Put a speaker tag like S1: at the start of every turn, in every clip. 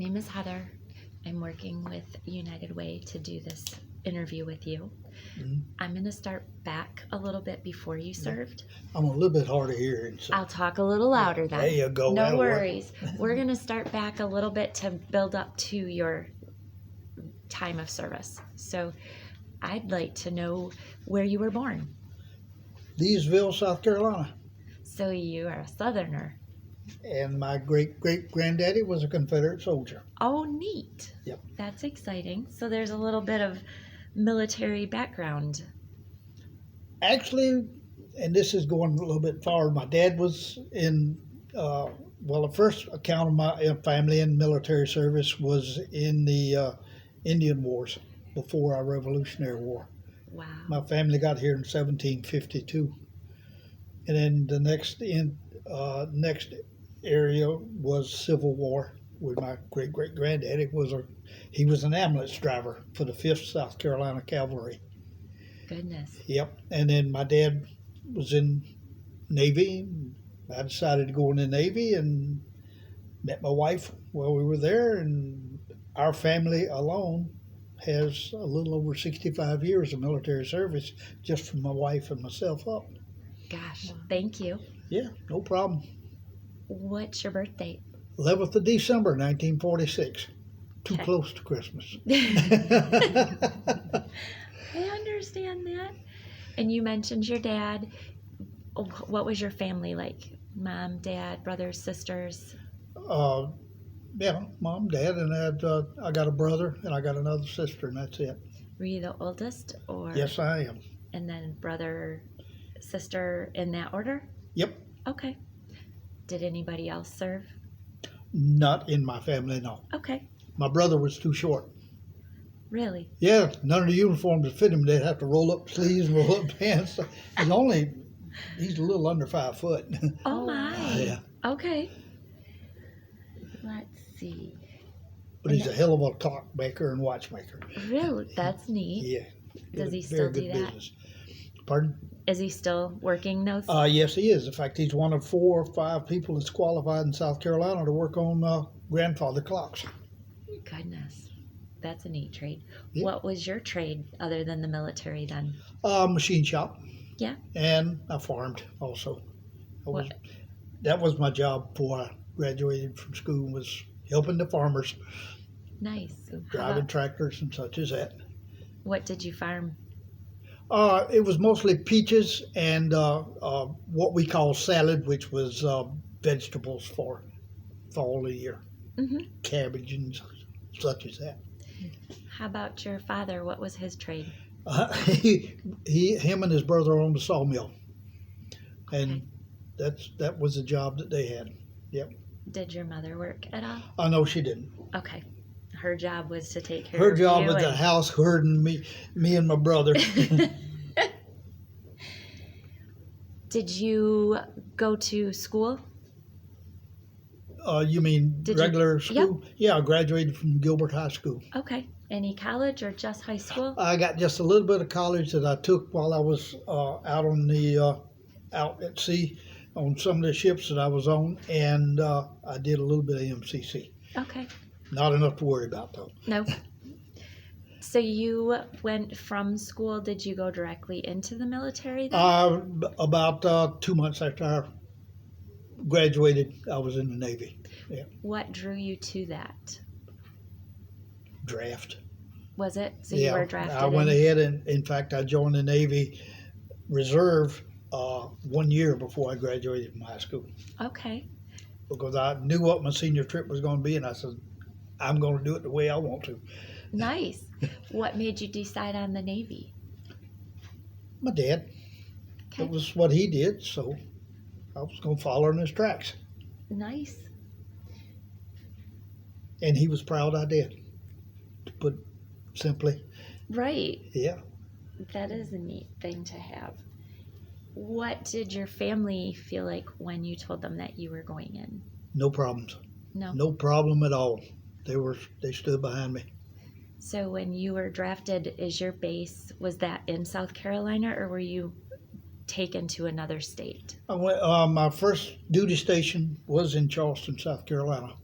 S1: name is Heather. I'm working with United Way to do this interview with you.
S2: Mhm.
S1: I'm going to start back a little bit before you served.
S2: I'm a little bit hard of hearing. So.
S1: I'll talk a little louder then.
S2: There you go.
S1: No
S2: That'll work.
S1: worries. We're going to start back a little bit to build up to your time of service. So I'd like to know where you were born.
S2: Leesville, South Carolina.
S1: So you are a Southerner.
S2: And my great-great-granddaddy was a Confederate soldier.
S1: Oh, neat.
S2: Yep.
S1: That's exciting. So there's a little bit of military background.
S2: Actually, and this is going a little bit forward, my dad was in, the first account of my family in military service was in the Indian Wars before our Revolutionary War.
S1: Wow.
S2: My family got here in 1752. And then the next area was Civil War with my great-great-granddaddy. He was an ambulance driver for the 5th South Carolina Cavalry.
S1: Goodness.
S2: Yep. And then my dad was in Navy. I decided to go in the Navy and met my wife while we were there. And our family alone has a little over 65 years of military service just from my wife and myself up.
S1: Gosh, thank you.
S2: Yeah, no problem.
S1: What's your birthday?
S2: 11th of December, 1946. Too
S1: Okay.
S2: close to Christmas.
S1: I understand that. And you mentioned your dad. What was your family like? Mom, dad, brothers, sisters?
S2: Yeah, mom, dad, and I got a brother and I got another sister, and that's it.
S1: Were you the oldest, or?
S2: Yes, I am.
S1: And then brother, sister, in that order?
S2: Yep.
S1: Okay. Did anybody else serve?
S2: Not in my family, no.
S1: Okay.
S2: My brother was too short.
S1: Really?
S2: Yeah, none of the uniforms would fit him. They'd have to roll up sleeves and roll up pants. He's a little under 5 foot.
S1: Oh my.
S2: Yeah.
S1: Okay. Let's see.
S2: But he's a hell of a clockmaker and watchmaker.
S1: Really? That's neat.
S2: Yeah.
S1: Does he
S2: Very
S1: still
S2: good
S1: do that?
S2: business. Pardon?
S1: Is he still working those?
S2: Yes, he is. In fact, he's one of 4 or 5 people that's qualified in South Carolina to work on grandfather clocks.
S1: Goodness. That's a neat trade.
S2: Yeah.
S1: What was your trade other than the military then?
S2: Machine shop.
S1: Yeah.
S2: And I farmed also. That was my job before I graduated from school, was helping the farmers,
S1: Nice.
S2: driving tractors and such as that.
S1: What did you farm?
S2: It was mostly peaches and what we call salad, which was vegetables for fall of the year.
S1: Mm-hmm.
S2: Cabbage and such as that.
S1: How about your father? What was his trade?
S2: Him and his brother owned a sawmill, and
S1: Okay.
S2: that was the job that they had. Yep.
S1: Did your mother work at all?
S2: No, she didn't.
S1: Okay. Her job was to take care
S2: Her
S1: of
S2: job
S1: you
S2: was the house herding me and my brother.
S1: Did you go to school?
S2: You mean regular school?
S1: Yep.
S2: Yeah, I graduated from Gilbert High School.
S1: Okay. Any college or just high school?
S2: I got just a little bit of college that I took while I was out at sea on some of the ships that I was on, and I did a little bit of MCC.
S1: Okay.
S2: Not enough to worry about, though.
S1: No. So you went from school, did you go directly into the military then?
S2: About 2 months after I graduated, I was in the Navy. Yeah.
S1: What drew you to that?
S2: Draft.
S1: Was it? So
S2: Yeah,
S1: you were drafted
S2: I went ahead and, in fact, I joined the Navy Reserve 1 year before I graduated from high school,
S1: Okay.
S2: because I knew what my senior trip was going to be, and I said, I'm going to do it the way I want to.
S1: Nice. What made you decide on the Navy?
S2: My dad.
S1: Okay.
S2: It was what he did, so I was going to follow in his tracks.
S1: Nice.
S2: And he was proud I did, to put simply.
S1: Right.
S2: Yeah.
S1: That is a neat thing to have. What did your family feel like when you told them that you were going in?
S2: No problems.
S1: No.
S2: No problem at all. They stood behind me.
S1: So when you were drafted, was that in South Carolina, or were you taken to another state?
S2: I went. My first duty station was in Charleston, South Carolina,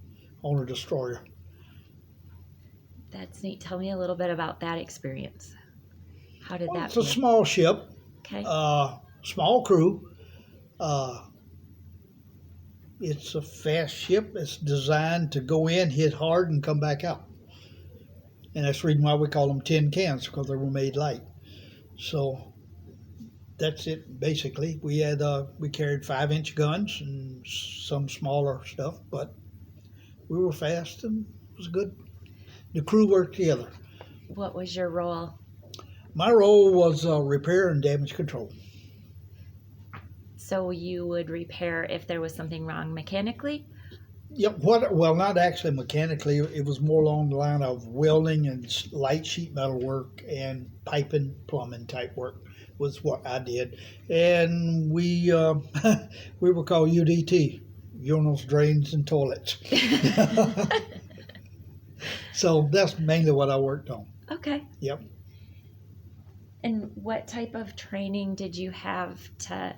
S2: on a destroyer.
S1: That's neat. Tell me a little bit about that experience. How did
S2: Well,
S1: that
S2: it's a
S1: feel?
S2: small ship,
S1: Okay.
S2: small crew. It's a fast ship. It's designed to go in, hit hard, and come back out. And that's the reason why we call them tin cans, because they were made light. So that's it basically. We carried 5-inch guns and some smaller stuff, but we were fast and it was good. The crew worked together.
S1: What was your role?
S2: My role was repair and damage control.
S1: So you would repair if there was something wrong mechanically?
S2: Yep. Well, not actually mechanically. It was more along the line of welding and light sheet metal work and piping, plumbing type work was what I did. And we we were called UDT, urinals, drains, and toilets. So that's mainly what I worked on.
S1: Okay.
S2: Yep.
S1: And what type of training did you have to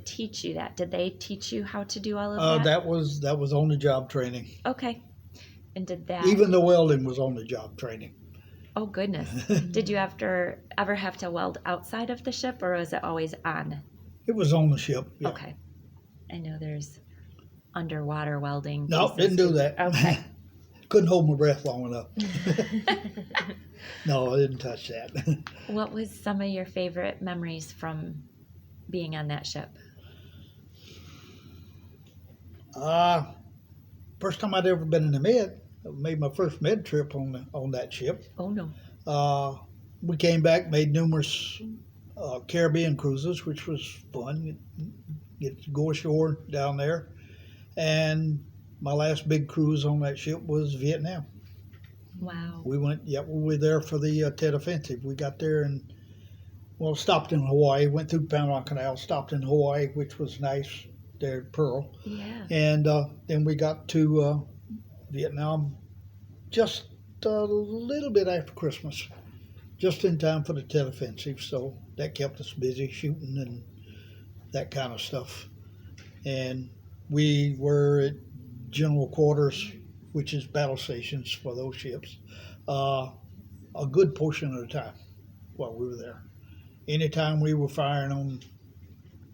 S1: teach you that? Did they teach you how to do all of that?
S2: That was on the job training.
S1: Okay. And did that?
S2: Even the welding was on the job training.
S1: Oh goodness. Did you ever have to weld outside of the ship, or was it always on?
S2: It was on the ship. Yeah.
S1: Okay. I know there's underwater welding.
S2: No,
S1: pieces
S2: didn't do
S1: too.
S2: that.
S1: Okay.
S2: Couldn't hold my breath long enough. No, I didn't touch that.
S1: What was some of your favorite memories from being on that ship?
S2: First time I'd ever been in the med. I made my first med trip on that ship.
S1: Oh no.
S2: We came back, made numerous Caribbean cruises, which was fun. Get to go ashore down there. And my last big cruise on that ship was Vietnam.
S1: Wow.
S2: We were there for the Tet Offensive. We got there and, stopped in Hawaii, went through the Panama Canal, stopped in Hawaii, which was nice there at Pearl.
S1: Yeah.
S2: And then we got to Vietnam just a little bit after Christmas, just in time for the Tet Offensive. So that kept us busy shooting and that kind of stuff. And we were at general quarters, which is battle stations for those ships, a good portion of the time while we were there. Anytime we were firing on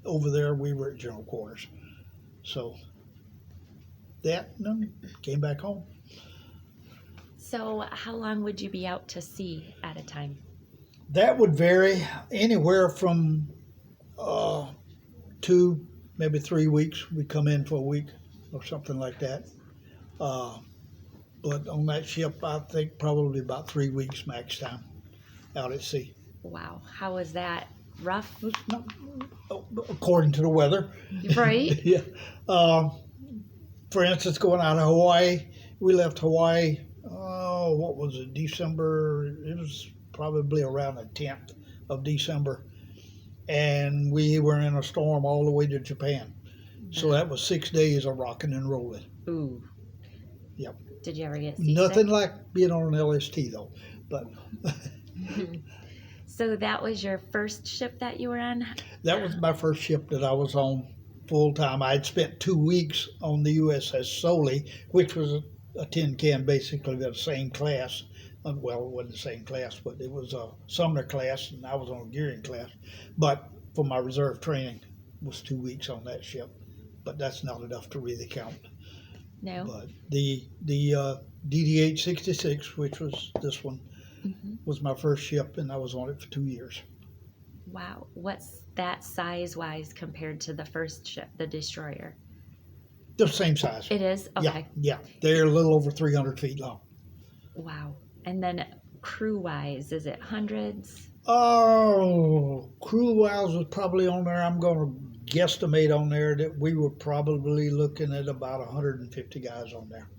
S2: over there, we were at general quarters. So came back home.
S1: So how long would you be out to sea at a time?
S2: That would vary anywhere from 2, maybe 3 weeks. We'd come in for a week or something like that. But on that ship, I think probably about 3 weeks max time out at sea.
S1: Wow. How was that? Rough?
S2: It's not, according to the weather.
S1: Right?
S2: Yeah. For instance, going out of Hawaii, we left Hawaii, what was it, December? It was probably around the 10th of December. And we were in a storm all the way to Japan. So that was 6 days of rocking and rolling.
S1: Ooh.
S2: Yep.
S1: Did you ever get seasick?
S2: Nothing like being on an LST though, but
S1: So that was your first ship that you were on?
S2: that was my first ship that I was on full time. I'd spent 2 weeks on the USS Solely, which was a tin can, basically the same class. Well, it wasn't the same class, but it was a Sumner class, and I was on a Gearing class. But for my reserve training, was 2 weeks on that ship. But that's not enough to really count.
S1: No.
S2: But the DD-8 66, which was this one, was my first ship, and I was on it for 2 years.
S1: Wow. What's that size-wise compared to the first ship, the destroyer?
S2: They're the same size.
S1: It is? Okay.
S2: Yeah. They're a little over 300 feet long.
S1: Wow. And then crew-wise, is it hundreds?
S2: Oh, crew-wise was probably on there. I'm going to guesstimate on there that we were probably looking at about 150 guys on there.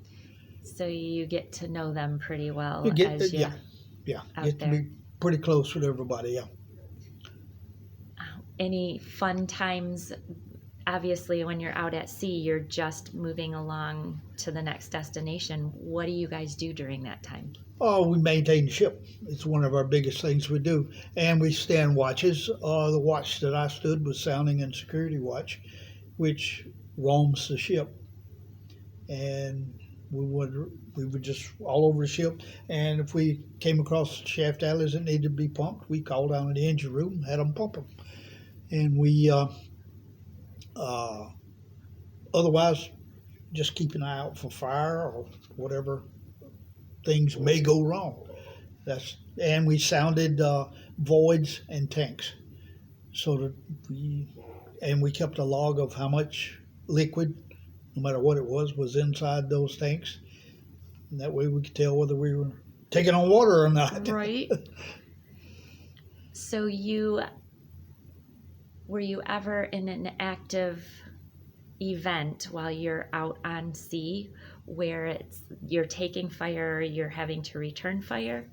S1: So you get to know them pretty well.
S2: Yeah,
S1: out
S2: get to be pretty close with everybody, yeah.
S1: Any fun times? Obviously, when you're out at sea, you're just moving along to the next destination. What do you guys do during that time?
S2: Oh, we maintain the ship. It's one of our biggest things we do. And we stand watches. The watch that I stood was sounding and security watch, which roams the ship. And we would just all over the ship, and if we came across shaft alleys that needed to be pumped, we called down in the engine room and had them pump them. And we otherwise just keep an eye out for fire or whatever things may go wrong. And we sounded voids and tanks, so that we kept a log of how much liquid, no matter what it was inside those tanks, and that way we could tell whether we were taking on water or not.
S1: Right. So were you ever in an active event while you're out on sea where you're taking fire, you're having to return fire?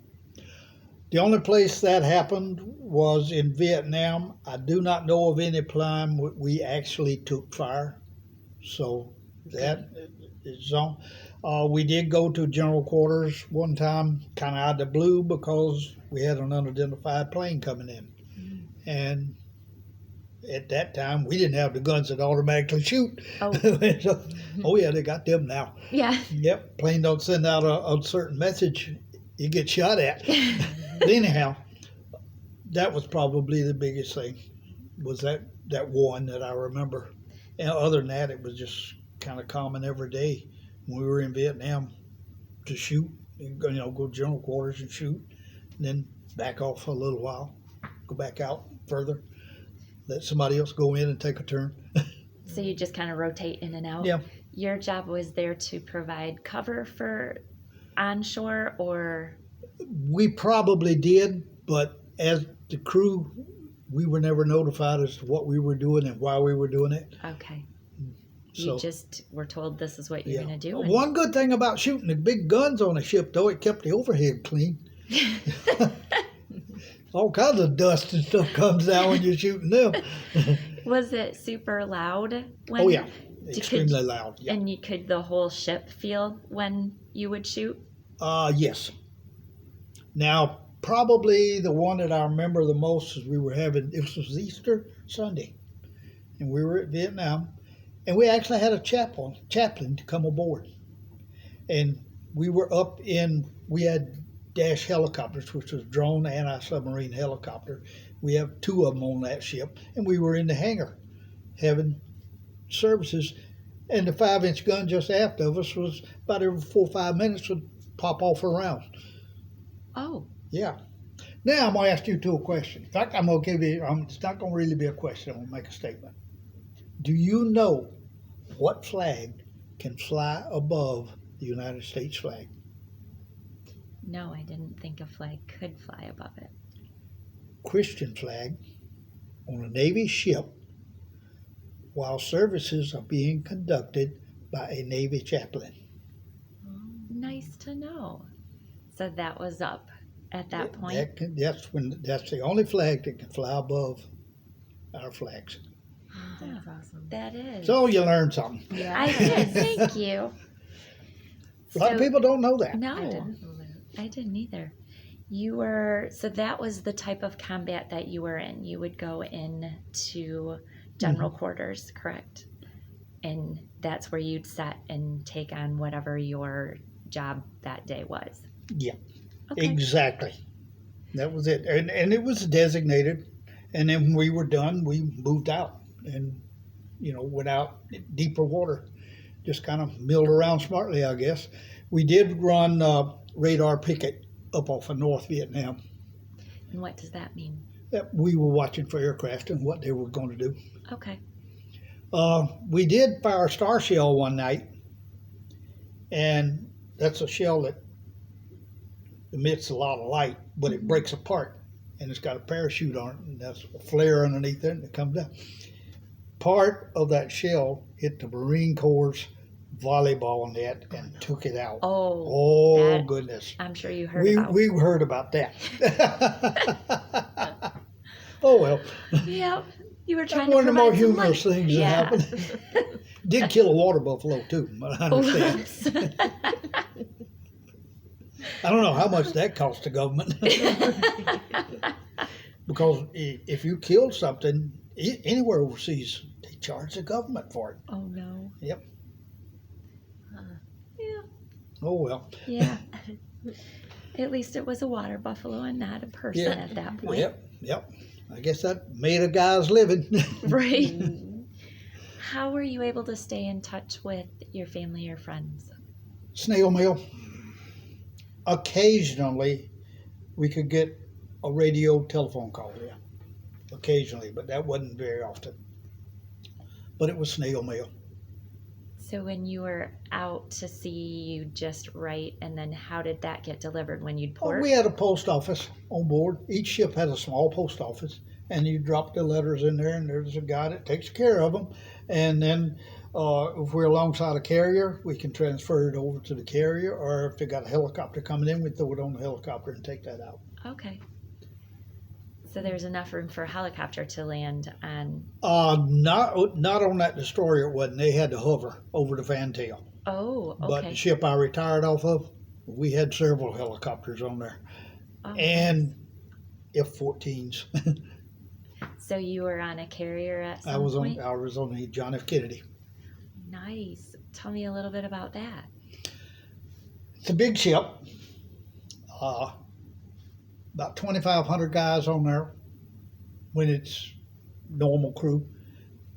S2: The only place that happened was in Vietnam. I do not know of any time we actually took fire. So that is on. We did go to general quarters one time, kind of out of the blue, because we had an unidentified plane coming in. And at that time, we didn't have the guns that automatically shoot.
S1: Oh,
S2: So, oh yeah, they got them now.
S1: yeah.
S2: Yep, plane don't send out a certain message, you get shot at. But anyhow, that was probably the biggest thing, was that one that I remember. And other than that, it was just kind of common every day when we were in Vietnam to shoot, go to general quarters and shoot, and then back off for a little while, go back out further, let somebody else go in and take a turn.
S1: So you just kind of rotate in and out?
S2: Yeah.
S1: Your job was there to provide cover for onshore, or?
S2: We probably did, but as the crew, we were never notified as to what we were doing and why we were doing it.
S1: Okay.
S2: So,
S1: You just were told this is what you're
S2: yeah.
S1: going to do.
S2: One good thing about shooting the big guns on a ship, though, it kept the overhead clean. All kinds of dust and stuff comes out when you're shooting them.
S1: Was it super loud?
S2: Oh yeah, extremely loud. Yeah.
S1: And could the whole ship feel when you would shoot?
S2: Yes. Now, probably the one that I remember the most is it was Easter Sunday, and we were at Vietnam, and we actually had a chaplain to come aboard. And we had dash helicopters, which was drone anti-submarine helicopter. We have two of them on that ship, and we were in the hangar having services, and the 5-inch gun just aft of us was about every 4 or 5 minutes would pop off a round.
S1: Oh.
S2: Yeah. Now I'm going to ask you two a question. In fact, I'm going to give you, it's not going to really be a question, I'm going to make a statement. Do you know what flag can fly above the United States flag?
S1: No, I didn't think a flag could fly above it.
S2: Christian flag on a Navy ship while services are being conducted by a Navy chaplain.
S1: Nice to know. So that was up at that point?
S2: That's the only flag that can fly above our flags.
S3: That's awesome.
S1: That is.
S2: So you learned something.
S3: Yeah.
S1: I did. Thank you.
S2: A lot of people don't know that.
S1: No,
S3: I didn't know that.
S1: I didn't either. So that was the type of combat that you were in. You would go into general quarters, correct? And that's where you'd set and take on whatever your job that day was.
S2: Yeah,
S1: Okay.
S2: exactly. That was it. And it was designated. And then when we were done, we moved out and, went out deeper water. Just kind of milled around smartly, I guess. We did run radar picket up off of North Vietnam.
S1: And what does that mean?
S2: That we were watching for aircraft and what they were going to do.
S1: Okay.
S2: We did fire a star shell one night, and that's a shell that emits a lot of light, but it breaks apart, and it's got a parachute on it, and that's a flare underneath it, and it comes down. Part of that shell hit the Marine Corps' volleyball net and took it out.
S1: Oh,
S2: Goodness.
S1: I'm sure you heard about.
S2: We heard about that. Oh, well.
S1: Yep. You were trying
S2: That's one
S1: to
S2: of the more
S1: provide some
S2: humorous
S1: light.
S2: things that happened. Did kill a water buffalo, too, but I understand. I don't know how much that cost the government. Because if you killed something anywhere overseas, they charge the government for it.
S1: Oh, no.
S2: Yep.
S1: Yeah.
S2: Oh, well.
S1: Yeah. At least it was a water buffalo and not a person
S2: Yeah.
S1: at that point.
S2: Yep. I guess that made a guy's living.
S1: Right. How were you able to stay in touch with your family or friends?
S2: Snail mail. Occasionally, we could get a radio telephone call, yeah. Occasionally, but that wasn't very often. But it was snail mail.
S1: So when you were out to sea, you just write, and then how did that get delivered when you'd
S2: Oh,
S1: port?
S2: we had a post office on board. Each ship had a small post office, and you drop the letters in there, and there's a guy that takes care of them. And then if we're alongside a carrier, we can transfer it over to the carrier, or if they got a helicopter coming in, we throw it on the helicopter and take that out.
S1: Okay. So there's enough room for a helicopter to land on.
S2: Not on that destroyer, it wasn't. They had to hover over the fantail.
S1: Oh,
S2: But the
S1: okay.
S2: ship I retired off of, we had several helicopters on there,
S1: Oh,
S2: and F-14s.
S1: so you were on a carrier at some
S2: I was
S1: point?
S2: on the John F. Kennedy.
S1: Nice. Tell me a little bit about that.
S2: It's a big ship. About 2,500 guys on there when it's normal crew.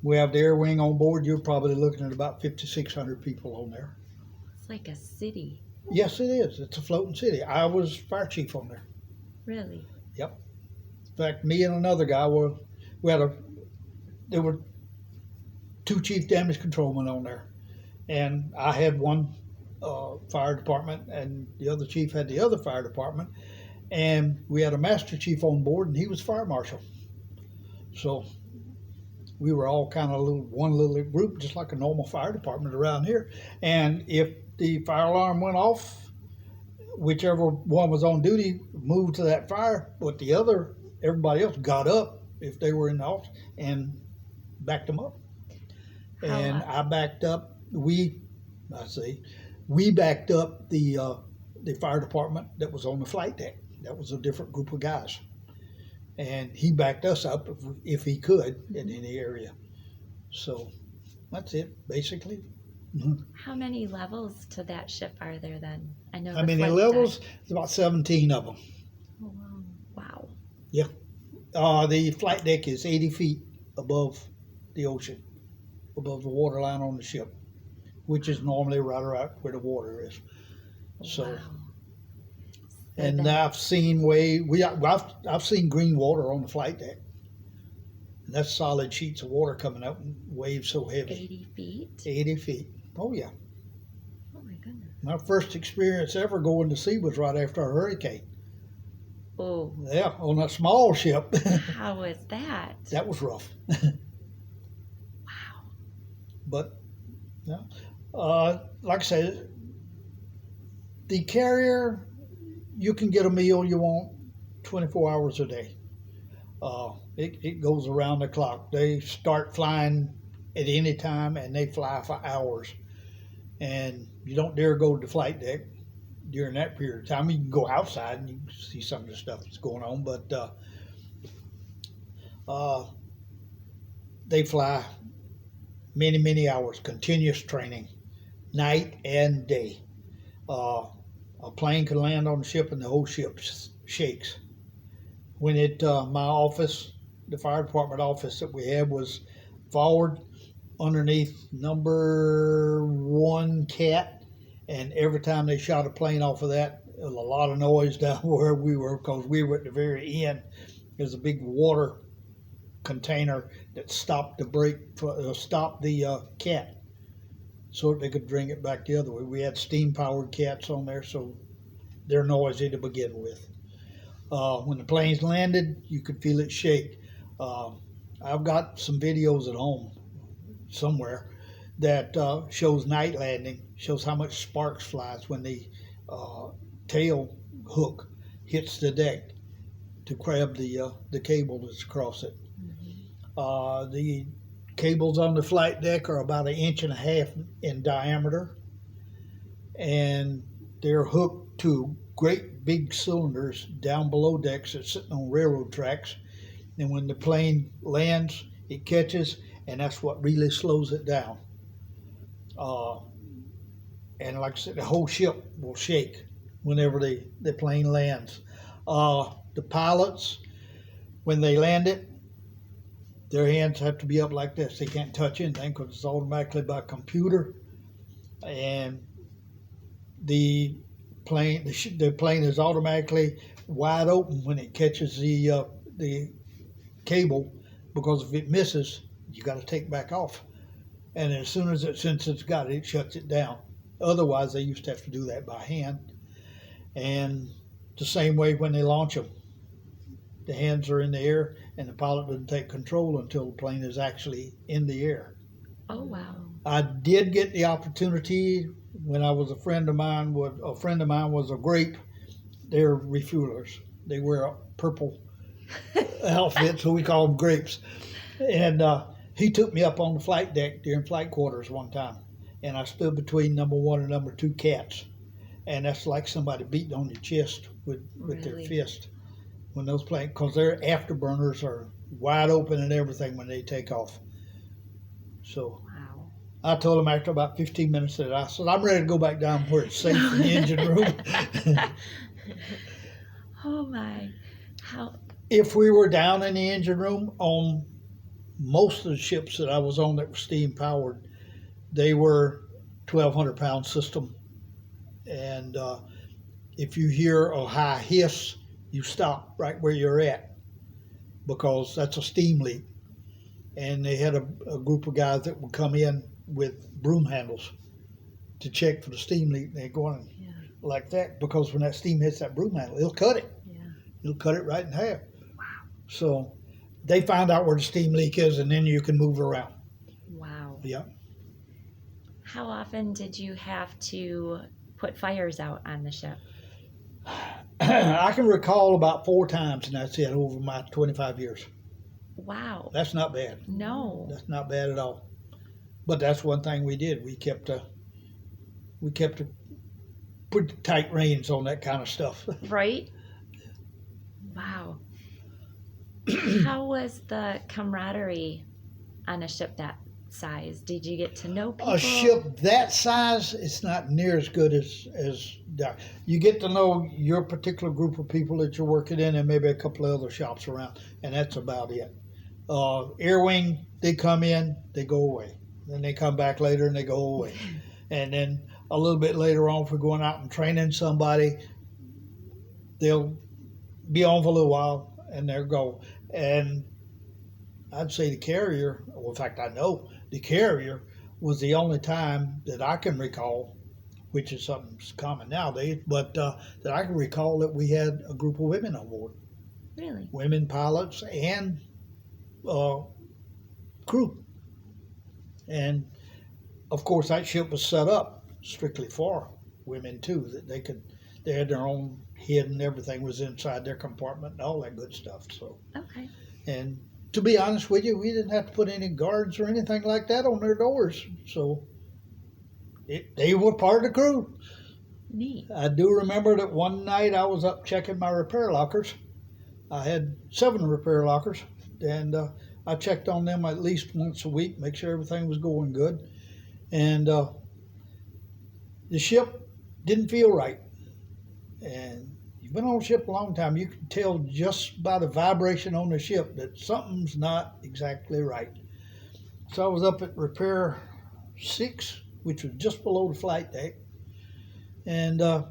S2: We have the air wing on board. You're probably looking at about 5,600 people on there.
S1: It's like a city.
S2: Yes, it is. It's a floating city. I was fire chief on there.
S1: Really?
S2: In fact, me and another guy there were two chief damage controlmen on there, and I had one fire department, and the other chief had the other fire department, and we had a master chief on board, and he was fire marshal. So we were all kind of one little group, just like a normal fire department around here. And if the fire alarm went off, whichever one was on duty moved to that fire, but everybody else got up if they were in the office and backed them up. And I backed up. We backed up the fire department that was on the flight deck. That was a different group of guys, and he backed us up if he could in any area. So that's it, basically.
S1: How many levels to that ship are there then? I know.
S2: How many levels? There's about 17 of them.
S1: Oh, wow.
S2: The flight deck is 80 feet above the ocean, above the water line on the ship, which is normally right around where the water is. So,
S1: Wow.
S2: and I've seen I've seen green water on the flight deck. And that's solid sheets of water coming out and waves so heavy.
S1: 80 feet?
S2: 80 feet. Oh, yeah.
S1: Oh, my goodness.
S2: My first experience ever going to sea was right after a hurricane.
S1: Oh,
S2: Yeah, on a small ship.
S1: how was that?
S2: That was rough.
S1: Wow.
S2: But, yeah. Like I said, the carrier, you can get a meal you want 24 hours a day. It goes around the clock. They start flying at any time, and they fly for hours. And you don't dare go to the flight deck during that period of time. You can go outside and you can see some of the stuff that's going on, but they fly many, many hours, continuous training, night and day. A plane can land on the ship and the whole ship shakes. When my office, the fire department office that we had was forward underneath number 1 cat, and every time they shot a plane off of that, there was a lot of noise down where we were because we were at the very end. There's a big water container that stopped the cat so that they could bring it back the other way. We had steam-powered cats on there, so they're noisy to begin with. When the planes landed, you could feel it shake. I've got some videos at home somewhere that shows night landing, shows how much sparks flies when the tail hook hits the deck to grab the cable that's across it. The cables on the flight deck are about 1.5 inches in diameter, and they're hooked to great big cylinders down below decks that's sitting on railroad tracks. And when the plane lands, it catches, and that's what really slows it down. and like I said, the whole ship will shake whenever the plane lands. The pilots, when they land it, their hands have to be up like this. They can't touch anything because it's automatically by computer, and the the plane is automatically wide open when it catches the cable, because if it misses, you got to take back off. And as soon as since it's got it, it shuts it down. Otherwise, they used to have to do that by hand. And the same way when they launch them, the hands are in the air, and the pilot doesn't take control until the plane is actually in the air.
S1: Oh, wow.
S2: I did get the opportunity when I was a friend of mine was a grape. They're refuelers. They wear a purple outfit, so we call them grapes. And he took me up on the flight deck during flight quarters one time, and I stood between number 1 and number 2 cats, and that's like somebody beating on your chest with their
S1: Really?
S2: fist when those planes, because their afterburners are wide open and everything when they take off. So
S1: Wow.
S2: I told him after about 15 minutes that I said, I'm ready to go back down where it's safe in the engine room.
S1: Oh, my. How?
S2: If we were down in the engine room on most of the ships that I was on that were steam powered, they were 1,200 pound system. And if you hear a high hiss, you stop right where you're at, because that's a steam leak. And they had a group of guys that would come in with broom handles to check for the steam leak. They're going like that, because when that steam hits that broom handle, it'll cut it.
S3: Yeah.
S2: It'll cut it right in half. Wow. So they find out where the steam leak is, and then you can move around.
S1: Wow.
S2: Yeah.
S1: How often did you have to put fires out on the ship?
S2: I can recall about 4 times, and that's it, over my 25 years.
S1: Wow.
S2: That's not bad.
S1: No.
S2: That's not bad at all. But that's one thing we did. We kept pretty tight reins on that kind of stuff.
S1: Right? Wow. How was the camaraderie on a ship that size? Did you get to know people?
S2: A ship that size, it's not near as good as that. You get to know your particular group of people that you're working in, and maybe a couple of other shops around, and that's about it. Air Wing, they come in, they go away. Then they come back later and they go away. And then a little bit later on, if we're going out and training somebody, they'll be on for a little while and they'll go. And I'd say the carrier, well, in fact, I know the carrier was the only time that I can recall, which is something that's common nowadays, but that I can recall that we had a group of women on board.
S1: Really?
S2: Women pilots and crew. And of course, that ship was set up strictly for women too, that they had their own head and everything was inside their compartment and all that good stuff. So,
S1: Okay.
S2: and to be honest with you, we didn't have to put any guards or anything like that on their doors. So they were part of the crew.
S1: Neat.
S2: I do remember that one night I was up checking my repair lockers. I had 7 repair lockers, and I checked on them at least once a week, make sure everything was going good. And the ship didn't feel right. And you've been on a ship a long time, you can tell just by the vibration on the ship that something's not exactly right. So I was up at repair 6, which was just below the flight deck. And there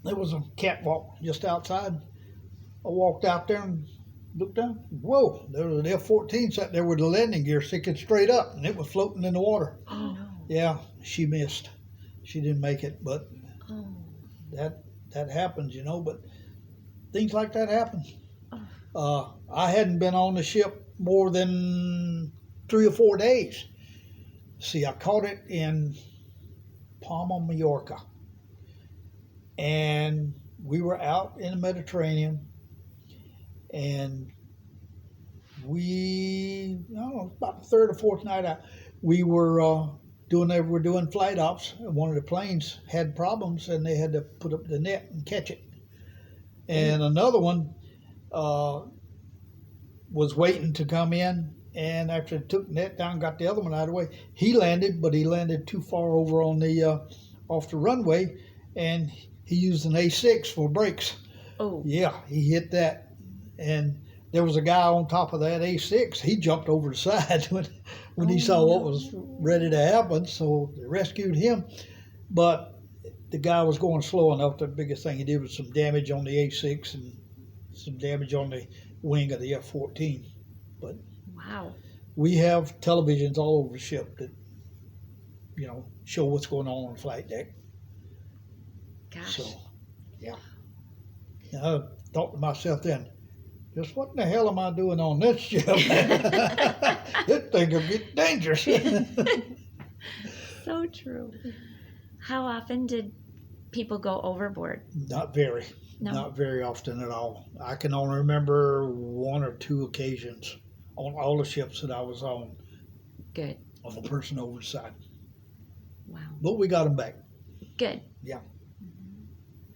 S2: was a catwalk just outside. I walked out there and looked down. Whoa, there was an F-14 sat there with the landing gear sticking straight up, and it was floating in the water.
S1: Oh,
S2: Yeah, she missed. She didn't make it, but
S1: oh.
S2: that happens, you know. But things like that happen. I hadn't been on the ship more than 3 or 4 days. See, I caught it in Palma, Mallorca, and we were out in the Mediterranean. And we, I don't know, about the 3rd or 4th night out, we were doing flight ops, and one of the planes had problems, and they had to put up the net and catch it. And another one was waiting to come in, and after it took the net down, got the other one out of the way, he landed, but he landed too far over on the off the runway, and he used an A6 for brakes.
S1: Oh,
S2: Yeah, he hit that, and there was a guy on top of that A6. He jumped over the side when he saw what was ready to happen, so they rescued him. But the guy was going slow enough. The biggest thing he did was some damage on the A6 and some damage on the wing of the F-14. But
S1: wow.
S2: we have televisions all over the ship that, show what's going on the flight deck.
S1: Gosh.
S2: So, yeah. And I thought to myself then, just what in the hell am I doing on this ship? This thing will get dangerous.
S1: So true. How often did people go overboard?
S2: Not very.
S1: No.
S2: Not very often at all. I can only remember one or two occasions on all the ships that I was on
S1: Good.
S2: of a person over the side.
S1: Wow.
S2: But we got them back.
S1: Good.
S2: Yeah.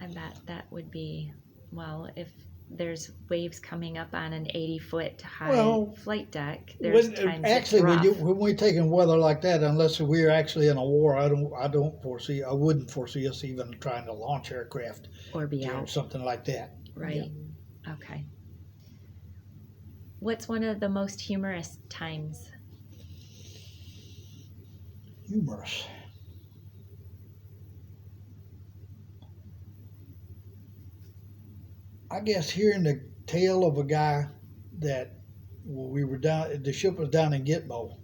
S1: I bet that would be, well, if there's waves coming up on an 80-foot high flight deck, there's times
S2: actually,
S1: it's rough.
S2: when we're taking weather like that, unless we're actually in a war, I wouldn't foresee us even trying to launch aircraft
S1: or be
S2: during
S1: out.
S2: something like that.
S1: Right.
S2: Yeah.
S1: Okay. What's one of the most humorous times?
S2: Humorous. I guess hearing the tale of a guy that the ship was down in Gitmo,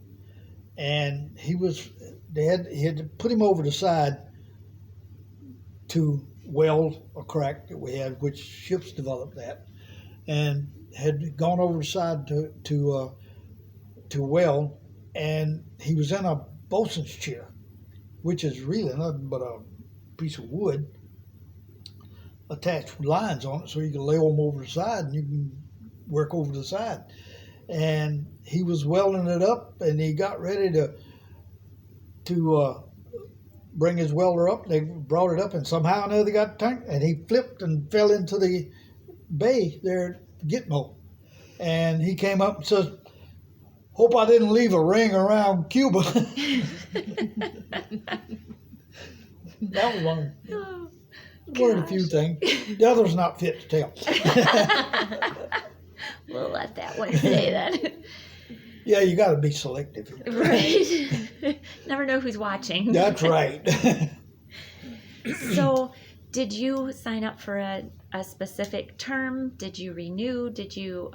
S2: and they had to put him over the side to weld a crack that we had, which ships developed that, and had gone over the side to weld, and he was in a bosun's chair, which is really nothing but a piece of wood attached with lines on it, so you can lay them over the side and you can work over the side. And he was welding it up, and he got ready to bring his welder up. They brought it up, and somehow or another got tanked, and he flipped and fell into the bay there at Gitmo. And he came up and says, "Hope I didn't leave a ring around Cuba." That was one. One of the few things. The other's not fit to tell.
S1: We'll let that one say that.
S2: Yeah, you got to be selective.
S1: Right. Never know who's watching.
S2: That's right.
S1: So, did you sign up for a specific term? Did you renew? Did you,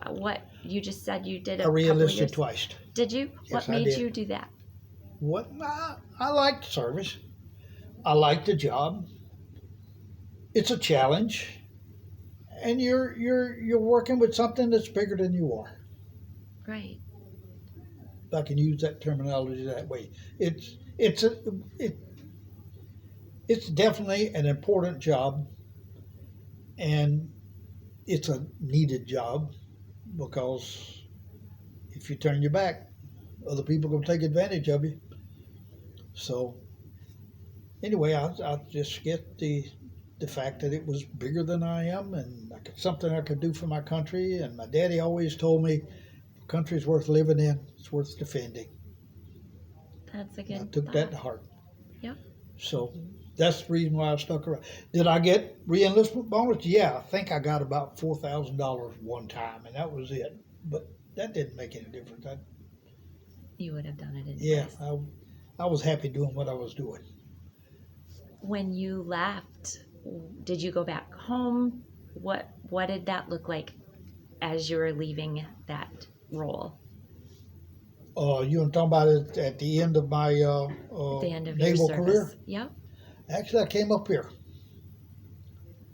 S1: you just said you did
S2: I re-enlisted
S1: years.
S2: twice.
S1: Did you?
S2: Yes,
S1: What
S2: I
S1: made
S2: did.
S1: you do that?
S2: I liked service. I liked the job. It's a challenge, and you're working with something that's bigger than you are.
S1: Right.
S2: If I can use that terminology that way. It's definitely an important job, and it's a needed job, because if you turn your back, other people are going to take advantage of you. So anyway, I just get the fact that it was bigger than I am, and something I could do for my country. And my daddy always told me, "The country's worth living in, it's worth defending."
S1: That's a good
S2: I took that to heart.
S1: Yep.
S2: So that's the reason why I stuck around. Did I get re-enlistment bonus? Yeah, I think I got about $4,000 one time, and that was it. But that didn't make any difference.
S1: You would have done it anyways.
S2: Yeah, I was happy doing what I was doing.
S1: When you left, did you go back home? What did that look like as you were leaving that role?
S2: You want to talk about it at the end of my
S1: At the end of your
S2: naval
S1: service.
S2: career?
S1: Yep.
S2: Actually, I came up here.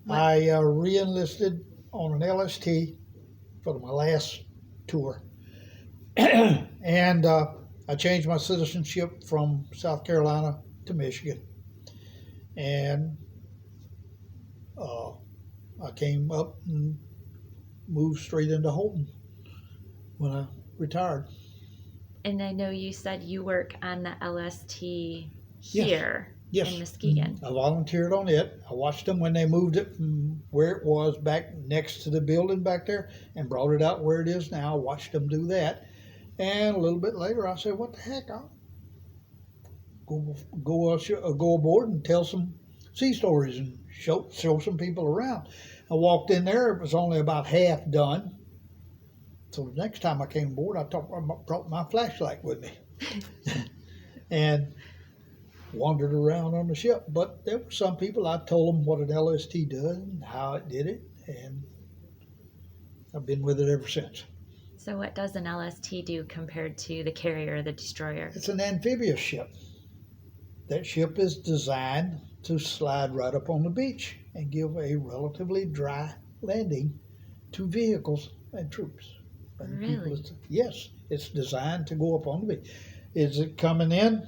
S1: What?
S2: I re-enlisted on an LST for my last tour. And I changed my citizenship from South Carolina to Michigan. And I came up and moved straight into Holton when I retired.
S1: And I know you said you work on the LST
S2: Yes.
S1: here
S2: Yes.
S1: in Muskegon.
S2: I volunteered on it. I watched them when they moved it from where it was back next to the building back there and brought it out where it is now. I watched them do that. And a little bit later, I said, "What the heck? I'm go aboard and tell some sea stories and show some people around. I walked in there; it was only about half done. So the next time I came aboard, I brought my flashlight with me and wandered around on the ship. But there were some people, I told them what an LST does and how it did it, and I've been with it ever since.
S1: So what does an LST do compared to the carrier or the destroyer?
S2: It's an amphibious ship. That ship is designed to slide right up on the beach and give a relatively dry landing to vehicles and troops. And
S1: Really?
S2: Yes, it's designed to go up on the beach. Is it coming in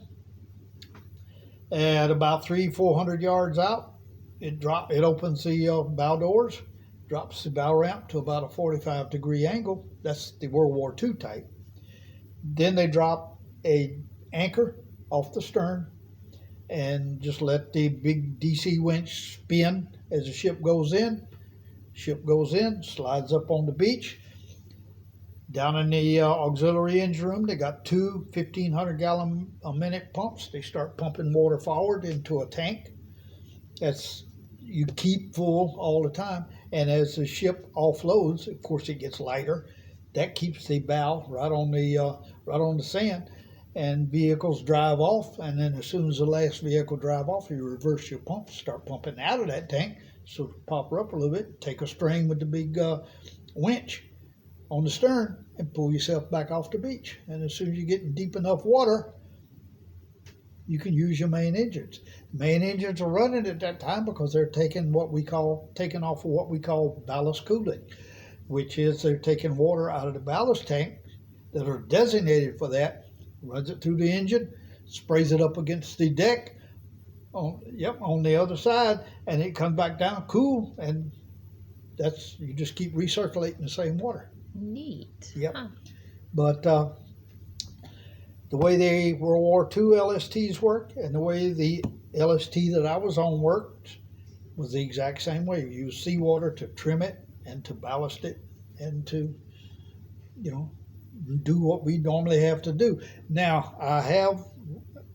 S2: at about 300-400 yards out? It opens the bow doors, drops the bow ramp to about a 45-degree angle. That's the World War II type. Then they drop a anchor off the stern and just let the big DC winch spin as the ship goes in. Ship goes in, slides up on the beach. Down in the auxiliary engine room, they got two 1,500-gallon-a-minute pumps. They start pumping water forward into a tank. You keep full all the time. And as the ship offloads, of course, it gets lighter. That keeps the bow right on the sand. And vehicles drive off. And then as soon as the last vehicle drive off, you reverse your pumps, start pumping out of that tank. So pop her up a little bit, take a string with the big winch on the stern and pull yourself back off the beach. And as soon as you get in deep enough water, you can use your main engines. The main engines are running at that time because they're taking off of what we call ballast cooling, which is they're taking water out of the ballast tank that are designated for that, runs it through the engine, sprays it up against the deck on the other side, and it comes back down cool, and you just keep recirculating the same water.
S1: Neat.
S2: Yep.
S1: Huh.
S2: But the way the World War II LSTs work and the way the LST that I was on worked was the exact same way. You use seawater to trim it and to ballast it and to, do what we normally have to do. Now,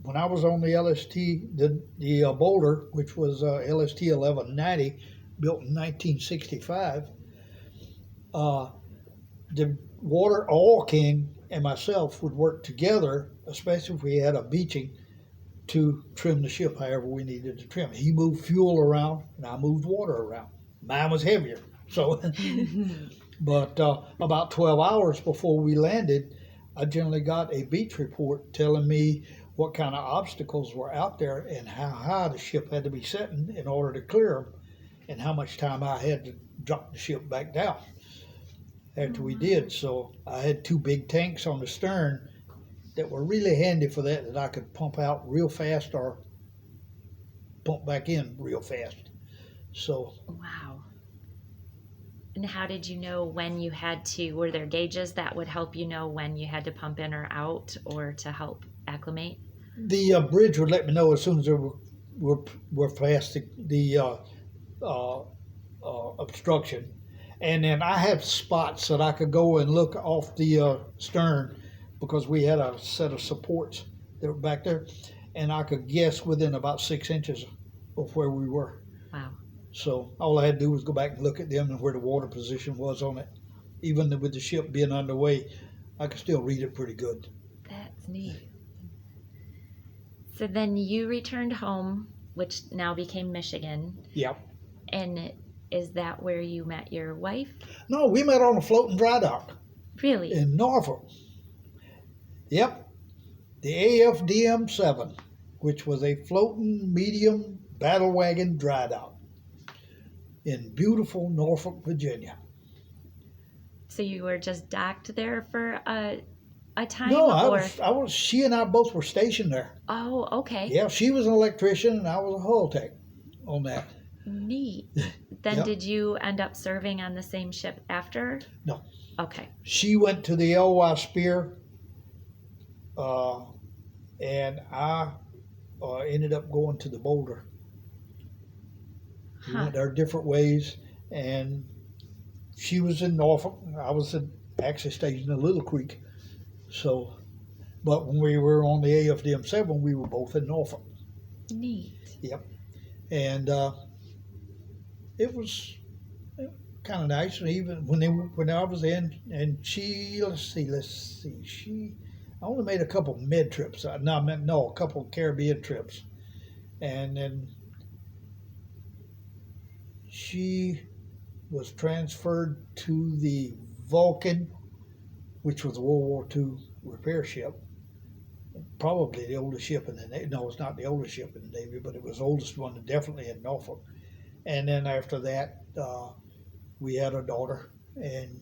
S2: when I was on the LST, the Boulder, which was LST 1190, built in 1965, the Oil King and myself would work together, especially if we had a beaching, to trim the ship however we needed to trim. He moved fuel around, and I moved water around. Mine was heavier. So, but about 12 hours before we landed, I generally got a beach report telling me what kind of obstacles were out there and how high the ship had to be setting in order to clear them, and how much time I had to drop the ship back down after we did. So I had two big tanks on the stern that were really handy for that I could pump out real fast or pump back in real fast. So
S1: Wow. And how did you know when you had to, were there gauges that would help you know when you had to pump in or out, or to help acclimate?
S2: the bridge would let me know as soon as they were past the obstruction. And then I had spots that I could go and look off the stern, because we had a set of supports that were back there, and I could guess within about 6 inches of where we were.
S1: Wow.
S2: So all I had to do was go back and look at them and where the water position was on it. Even with the ship being underway, I could still read it pretty good.
S1: That's neat. So then you returned home, which now became Michigan.
S2: Yep.
S1: And is that where you met your wife?
S2: No, we met on a floating dry dock
S1: Really?
S2: in Norfolk. Yep. The AFDM-7, which was a floating medium battle wagon dry dock in beautiful Norfolk, Virginia.
S1: So you were just docked there for a time?
S2: No, she and I both were stationed there.
S1: Oh, okay.
S2: Yeah, she was an electrician and I was a hull tech on that.
S1: Neat. Then
S2: Yep.
S1: Did you end up serving on the same ship after?
S2: No.
S1: Okay.
S2: She went to the LY Spear, and I ended up going to the Boulder. We went our different ways, and she was in Norfolk. I was actually stationed in Little Creek. So, But when we were on the AFDM-7, we were both in Norfolk.
S1: Neat.
S2: Yep. And it was kind of nice. And even when I was in, and she, let's see, I only made a couple mid trips. A couple Caribbean trips. And then she was transferred to the Vulcan, which was a World War II repair ship. Probably the oldest ship in the Navy. No, it's not the oldest ship in the Navy, but it was the oldest one, definitely in Norfolk. And then after that, we had a daughter, and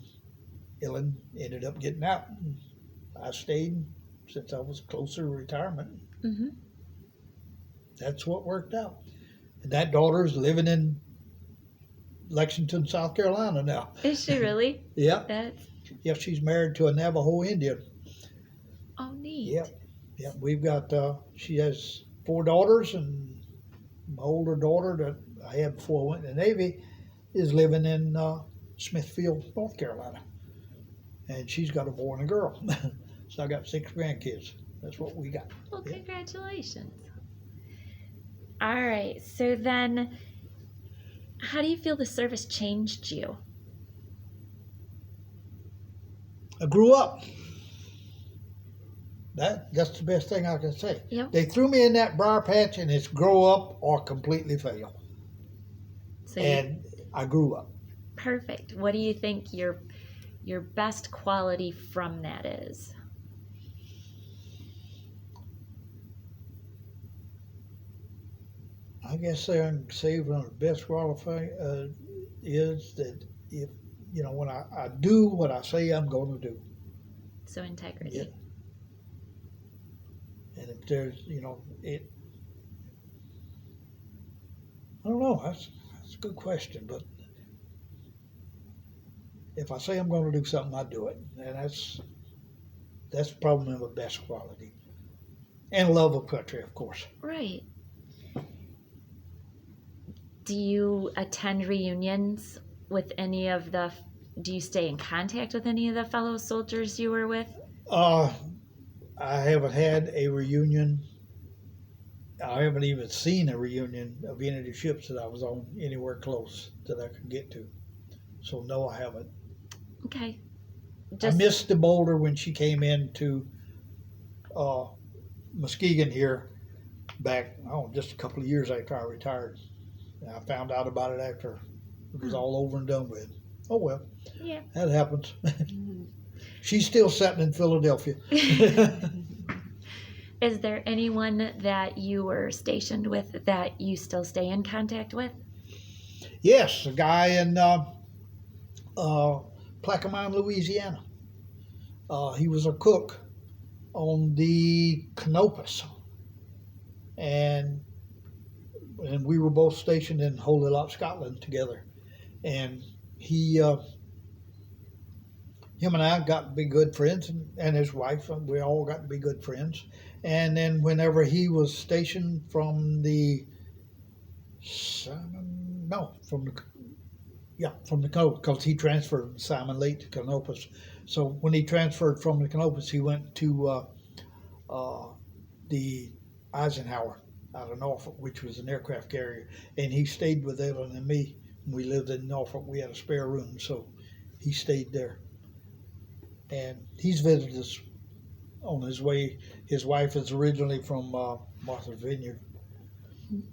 S2: Ellen ended up getting out. I stayed since I was closer to retirement.
S1: Mm-hmm.
S2: That's what worked out. And that daughter is living in Lexington, South Carolina now.
S1: Is she really?
S2: Yeah.
S1: That's
S2: She's married to a Navajo Indian.
S1: oh neat.
S2: Yep. Yeah, we've got, she has 4 daughters, and my older daughter that I had before I went in the Navy is living in Smithfield, North Carolina. And she's got a boy and a girl. So I got 6 grandkids. That's what we got.
S1: Well,
S2: Yeah.
S1: congratulations. All right. So then, how do you feel the service changed you?
S2: I grew up. That's the best thing I can say.
S1: Yep.
S2: They threw me in that briar patch, and it's grow up or completely fail.
S1: So
S2: And I grew up.
S1: perfect. What do you think your best quality from that is?
S2: I guess I can say one of the best qualifying is that if, when I do what I say I'm going to do.
S1: So integrity.
S2: Yeah. And if there's, I don't know, that's a good question, but if I say I'm going to do something, I do it. And that's probably my best quality. And love of country, of course.
S1: Right. Do you attend reunions with any of do you stay in contact with any of the fellow soldiers you were with?
S2: I haven't had a reunion. I haven't even seen a reunion of any of the ships that I was on anywhere close that I could get to. So no, I haven't.
S1: Okay.
S2: I missed the Boulder when she came into Muskegon here back, just a couple of years after I retired. And I found out about it after it was all over and done with. Oh well.
S1: Yeah.
S2: That happens. She's still sitting in Philadelphia.
S1: Is there anyone that you were stationed with that you still stay in contact with?
S2: Yes, a guy in Plaquemine, Louisiana. He was a cook on the Canopus. And we were both stationed in Holy Loch, Scotland together. And him and I got to be good friends, and his wife, and we all got to be good friends. And then whenever he was stationed from the Canopus, because he transferred from Simon Lake to Canopus. So when he transferred from the Canopus, he went to the Eisenhower out of Norfolk, which was an aircraft carrier, and he stayed with Ellen and me. We lived in Norfolk. We had a spare room, so he stayed there. And he's visited us on his way. His wife is originally from Martha's Vineyard,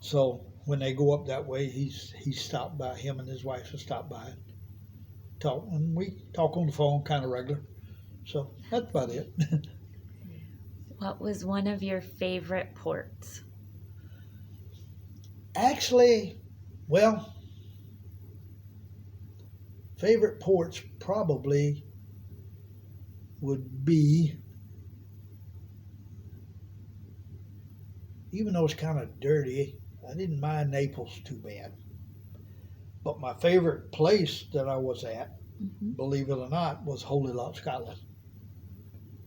S2: so when they go up that way, he's stopped by. Him and his wife have stopped by and talk, and we talk on the phone kind of regular. So that's about it.
S1: What was one of your favorite ports?
S2: Actually, well, favorite ports probably would be, even though it's kind of dirty, I didn't mind Naples too bad. But my favorite place that I was at, believe it or not, was Holy Loch, Scotland.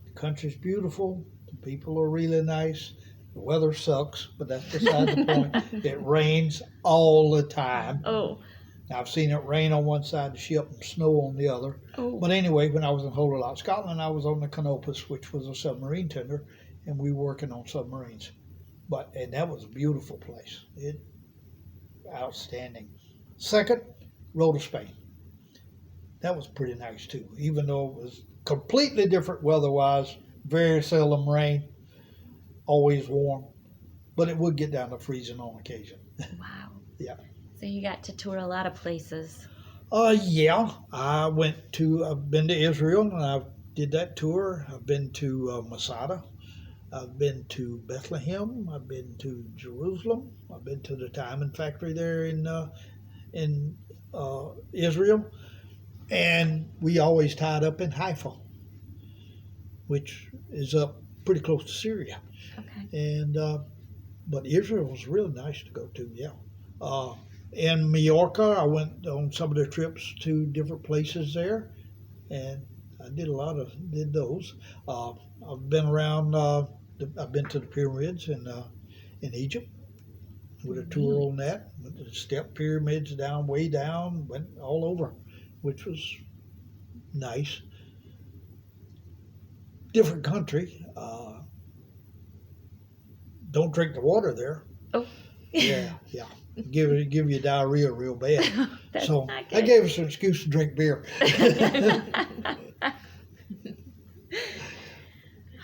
S2: The country's beautiful. The people are really nice. The weather sucks, but that's beside the point. It rains all the time.
S1: Oh.
S2: Now, I've seen it rain on one side of the ship and snow on the other.
S1: Oh,
S2: But anyway, when I was in Holdalot, Scotland, I was on the Canopus, which was a submarine tender, and we were working on submarines. And that was a beautiful place. Outstanding. Second, rode to Spain. That was pretty nice too, even though it was completely different weather-wise, very seldom rain, always warm, but it would get down to freezing on occasion.
S1: wow.
S2: Yeah.
S1: So you got to tour a lot of places.
S2: Yeah, I've been to Israel and I did that tour. I've been to Masada. I've been to Bethlehem. I've been to Jerusalem. I've been to the diamond factory there in Israel. And we always tied up in Haifa, which is up pretty close to Syria.
S1: Okay.
S2: And but Israel was really nice to go to. Yeah. In Majorca, I went on some of the trips to different places there, and I did those. I've been around. I've been to the pyramids in Egypt with a tour on that. Went to the step pyramids way down, went all over, which was nice. Different country. Don't drink the water there.
S1: Oh.
S2: Yeah. Give you diarrhea real bad.
S1: That's
S2: So
S1: not
S2: that
S1: good.
S2: gave us an excuse to drink beer.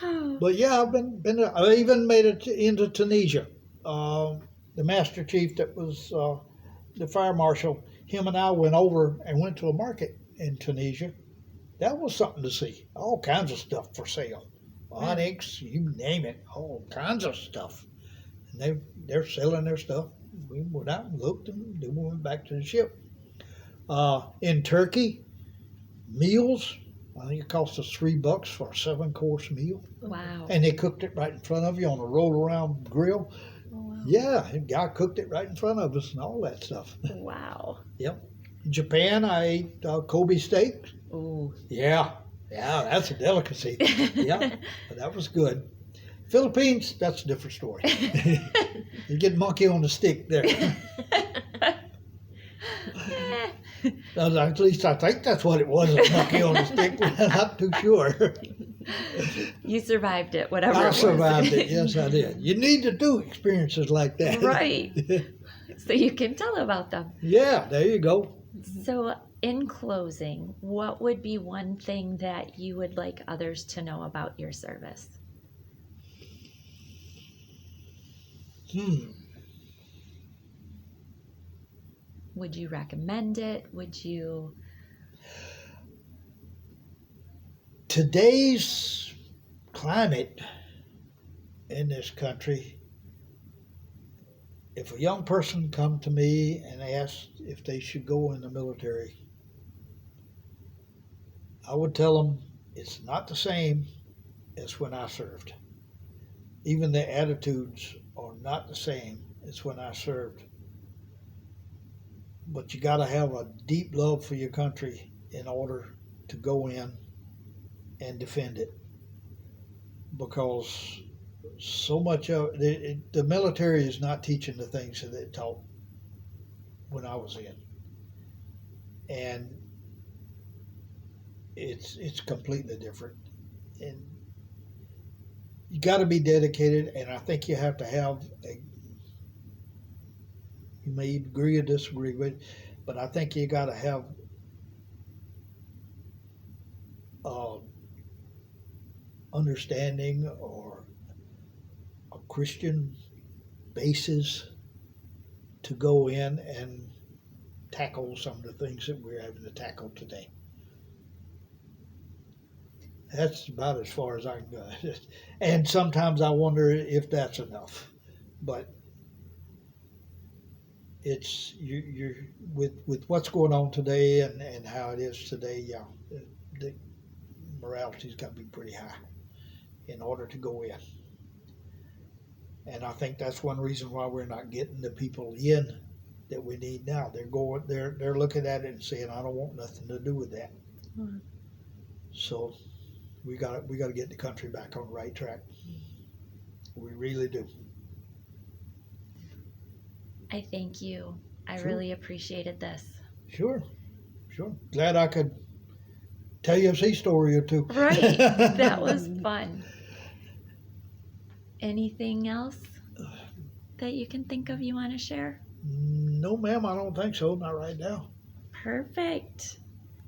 S1: Oh.
S2: But yeah, I even made it into Tunisia. The Master Chief that was the fire marshal, him and I went over and went to a market in Tunisia. That was something to see. All kinds of stuff for sale. Onyx, you name it, all kinds of stuff. And they're selling their stuff. We went out and looked, and then we went back to the ship. In Turkey, meals, I think it cost us $3 for a 7-course meal.
S1: Wow.
S2: And they cooked it right in front of you on a roll-around grill.
S1: Oh, wow.
S2: Yeah, the guy cooked it right in front of us and all that stuff.
S1: Wow.
S2: Yep. In Japan, I ate Kobe steak.
S1: Ooh.
S2: Yeah, that's a delicacy. Yeah, that was good. Philippines, that's a different story. You get monkey on the stick there. At least I think that's what it was, a monkey on the stick. I'm not too sure.
S1: You survived it, whatever
S2: I
S1: it was.
S2: survived it. Yes, I did. You need to do experiences like that.
S1: Right. So you can tell about them.
S2: Yeah, there you go.
S1: So in closing, what would be one thing that you would like others to know about your service? Would you recommend it? Would you?
S2: Today's climate in this country, if a young person come to me and asked if they should go in the military, I would tell them it's not the same as when I served. Even the attitudes are not the same as when I served. But you got to have a deep love for your country in order to go in and defend it. Because so much of the military is not teaching the things that it taught when I was in. And it's completely different. And you got to be dedicated, and I think you have to have you may agree or disagree with, but I think you got to have understanding or a Christian basis to go in and tackle some of the things that we're having to tackle today. That's about as far as I can go. And sometimes I wonder if that's enough. But it's you're with what's going on today and how it is today, yeah, the morality's got to be pretty high in order to go in. And I think that's one reason why we're not getting the people in that we need now. They're looking at it and saying, I don't want nothing to do with that.
S1: Mm-hmm.
S2: So we got to get the country back on the right track. We really do.
S1: I thank you. I
S2: Sure.
S1: really appreciated this.
S2: Sure. Glad I could tell you a sea story or two.
S1: Right. That was fun. Anything else that you can think of you want to share?
S2: No, ma'am, I don't think so. Not right now.
S1: Perfect.